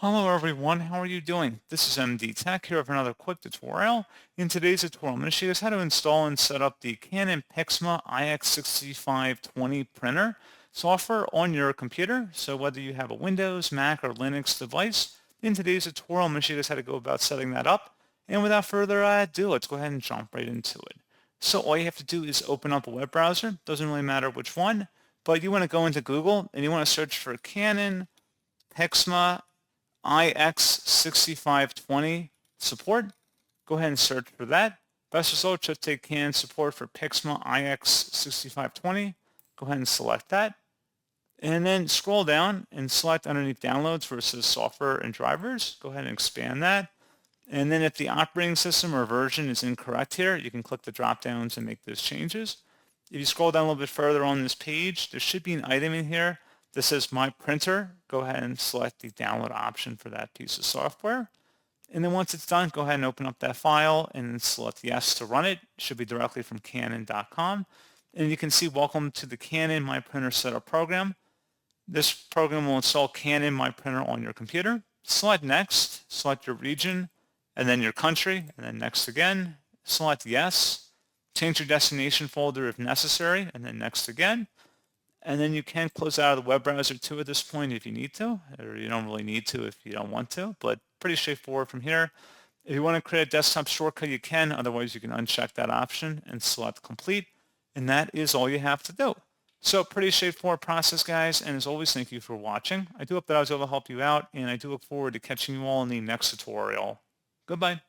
Hello everyone, how are you doing? This is MD Tech here with another quick tutorial. In today's tutorial, I'm going to show you guys how to install and set up the Canon PIXMA iX6520 printer software on your computer. So whether you have a Windows, Mac, or Linux device, in today's tutorial, I'm going to show you guys how to go about setting that up. And without further ado, let's go ahead and jump right into it. So all you have to do is open up a web browser. Doesn't really matter which one, but you want to go into Google and you want to search for Canon PIXMA iX6520 support. Go ahead and search for that. Best result should take Canon support for PIXMA iX6520. Go ahead and select that. And then scroll down and select underneath downloads where it says software and drivers. Go ahead and expand that. And then if the operating system or version is incorrect here, you can click the drop downs and make those changes. If you scroll down a little bit further on this page, there should be an item in here that says My Printer. Go ahead and select the download option for that piece of software. And then once it's done, go ahead and open up that file and then select yes to run it. It should be directly from canon.com. And you can see welcome to the Canon My Printer Setup program. This program will install Canon My Printer on your computer. Select next, select your region, and then your country, and then next again. Select yes. Change your destination folder if necessary, and then next again. And then you can close out of the web browser too at this point if you need to, or you don't really need to if you don't want to, but pretty straightforward from here. If you want to create a desktop shortcut, you can. Otherwise, you can uncheck that option and select complete. And that is all you have to do. So pretty straightforward process, guys. And as always, thank you for watching. I do hope that I was able to help you out, and I do look forward to catching you all in the next tutorial. Goodbye.